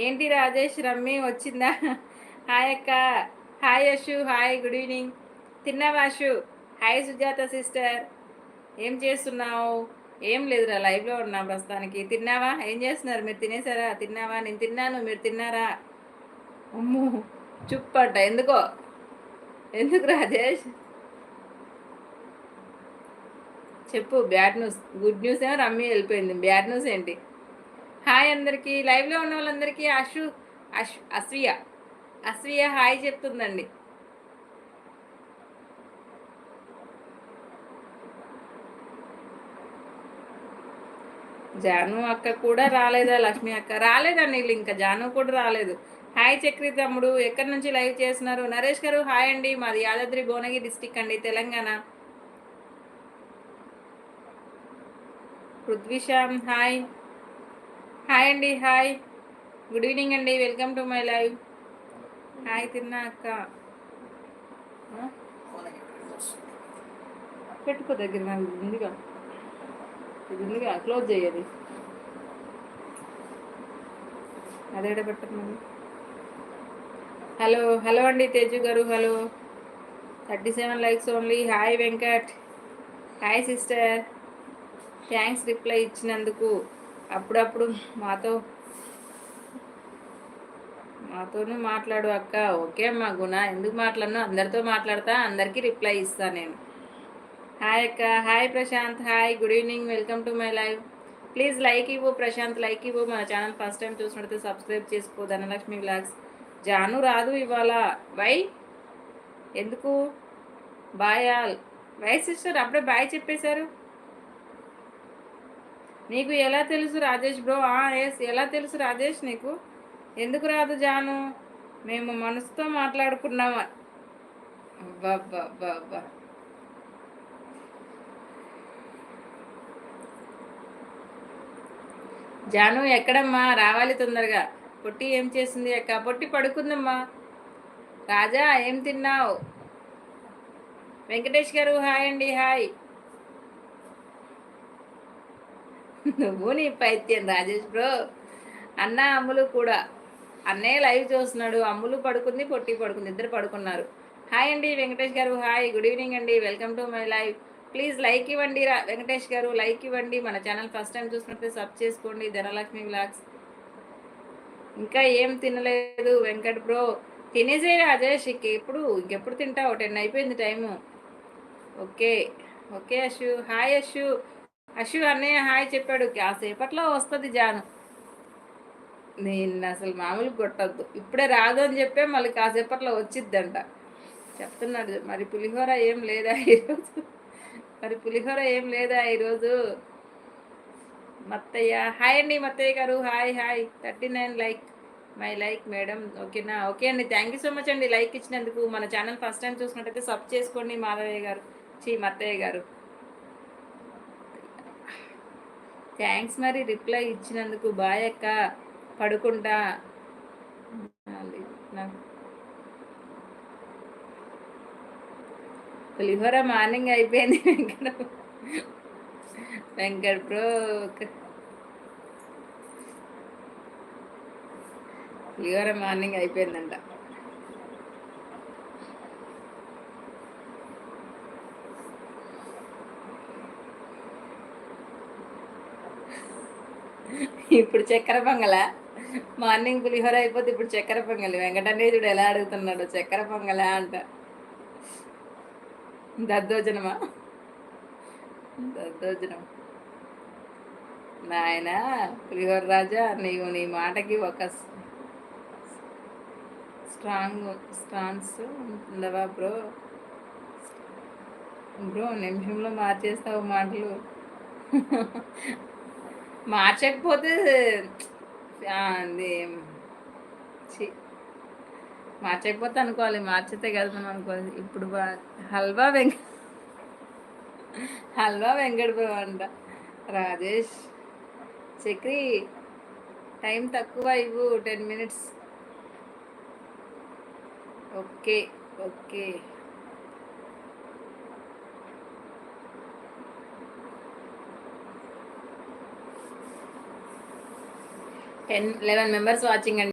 ఏంటి రాజేష్ రమ్మి వచ్చిందా? హాయ్ అక్క. Hi Ashu. Hi, good evening. తిన్నావా అషు? Hi Sujatha sister. ఏం చేస్తున్నావు? ఏం లేదురా, లైవ్లో ఉన్నా ప్రస్తుతానికి. తిన్నావా? ఏం చేస్తున్నారు మీరు? తినేసారా? తిన్నావా? నేను తిన్నాను, మీరు తిన్నారా? అమ్మో, చుప్పట. ఎందుకో? ఎందుకు రాజేష్? చెప్పు. Bad news. గుడ్ న్యూస్ ఏమో రమ్మి వెళ్ళిపోయింది, బ్యాడ్ న్యూస్ ఏంటి? హాయ్ అందరికీ, లైవ్లో ఉన్న వాళ్ళందరికీ. అశ్వియ అశ్వియ హాయ్ చెప్తుందండి. జాను అక్క కూడా రాలేదా? లక్ష్మి అక్క రాలేదండి, వీళ్ళు ఇంకా జాను కూడా రాలేదు. హాయ్ చక్రి తమ్ముడు, ఎక్కడి నుంచి లైవ్ చేస్తున్నారు? నరేష్ గారు హాయ్ అండి. మాది యాదాద్రి భువనగిరి డిస్టిక్ అండి, తెలంగాణ. పృథ్వీశ్యామ్ హాయ్. హాయ్ అండి, హాయ్, గుడ్ ఈవినింగ్ అండి, welcome to my live. Hi తిన్నా అక్క. పెట్టుకో దగ్గర, నాకు ఉందిగా, ఇది ఉందిగా, క్లోజ్ చేయాలి. అదేడ పెట్టమని. హలో హలో అండి తేజు గారు, hello. 37 likes only. Hi Venkat. Hi sister. Thanks reply ఇచ్చినందుకు. అప్పుడప్పుడు మాతో మాతోనూ మాట్లాడు అక్క. ఓకే అమ్మా గుణ, ఎందుకు మాట్లాడను? అందరితో మాట్లాడతా, అందరికీ రిప్లై ఇస్తా నేను. హాయ్ అక్క. Hi Prashant. Hi, good evening, welcome to my live. Please like ఇవ్వు ప్రశాంత్, లైక్ ఇవ్వు. మన ఛానల్ ఫస్ట్ టైం చూసినట్టు సబ్స్క్రైబ్ చేసుకో. ధనలక్ష్మి వ్లాగ్స్. జాను రాదు ఇవాళ. వై? ఎందుకు? Bye all. వై సిస్టర్, అప్పుడే బాయ్ చెప్పేశారు. నీకు ఎలా తెలుసు రాజేష్ బ్రో? ఎస్, ఎలా తెలుసు రాజేష్ నీకు? ఎందుకు రాదు జాను? మేము మనసుతో మాట్లాడుకున్నామా? అబ్బా. జాను ఎక్కడమ్మా? రావాలి తొందరగా. పొట్టి ఏం చేస్తుంది అక్క? పొట్టి పడుకుందమ్మా. రాజా ఏం తిన్నావు? వెంకటేష్ గారు హాయ్ అండి, హాయ్. నువ్వు నీ పైత్యం రాజేష్ బ్రో. అన్న అమ్ములు కూడా. అన్నయ్య లైవ్ చూస్తున్నాడు, అమ్ములు పడుకుంది, పొట్టి పడుకుంది, ఇద్దరు పడుకున్నారు. హాయ్ అండి వెంకటేష్ గారు, హాయ్, గుడ్ ఈవినింగ్ అండి, welcome to my live. Please like ఇవ్వండి వెంకటేష్ గారు, లైక్ ఇవ్వండి. మన ఛానల్ ఫస్ట్ టైం చూసినట్లయితే సబ్ చేసుకోండి. ధనలక్ష్మి వ్లాగ్స్. ఇంకా ఏం తినలేదు వెంకట్ బ్రో. తినేసే రాజేష్, ఇంకెప్పుడు తింటావు? 10 అయిపోయింది time. Okay okay Ashu. Hi Ashu. Ashu అన్నయ్య హాయ్ చెప్పాడు. కాసేపట్లో వస్తుంది జాను. నేను అసలు మామూలు కొట్టద్దు, ఇప్పుడే రాదు అని చెప్పే మళ్ళీ కాసేపట్లో వచ్చిద్దంట చెప్తున్నాడు. మరి పులిహోర ఏం లేదా ఈరోజు? మత్తయ్య హాయ్ అండి, మత్తయ్య గారు hi hi. 39 like my like madam. ఓకేనా? ఓకే అండి, థ్యాంక్ యూ సో మచ్ అండి లైక్ ఇచ్చినందుకు. మన ఛానల్ ఫస్ట్ టైం చూసినట్టయితే సబ్ చేసుకోండి. మాధవయ్య గారు, మత్తయ్య గారు, థ్యాంక్స్ మరి రిప్లై ఇచ్చినందుకు. బాయ్ అక్క, పడుకుంటా. నాకు పులిహోర మార్నింగ్ అయిపోయింది. వెంకట్ బ్రో, పులిహోర మార్నింగ్ అయిపోయిందంట. ఇప్పుడు చక్కెర పొంగల. మార్నింగ్ పులిహోర అయిపోతే ఇప్పుడు చక్కెర పొంగలి. వెంకటనేజుడు ఎలా అడుగుతున్నాడు, చక్కెర పొంగలా అంట. దద్దోజనమా? దద్దోజనం. నాయన పులిహోర రాజా, నీవు నీ మాటకి ఒక స్ట్రాంగ్స్ ఉంటుందవా బ్రో? నిమిషంలో మార్చేస్తావు మాటలు. మార్చకపోతే అది మార్చకపోతే అనుకోవాలి, మార్చితే కదా మనం అనుకోవాలి. ఇప్పుడు హల్వా వెంకట బ్రో అంట. రాజేష్ చక్రి, టైం తక్కువ ఇవ్వు, 10 minutes. Okay okay. 11 members watching అండి.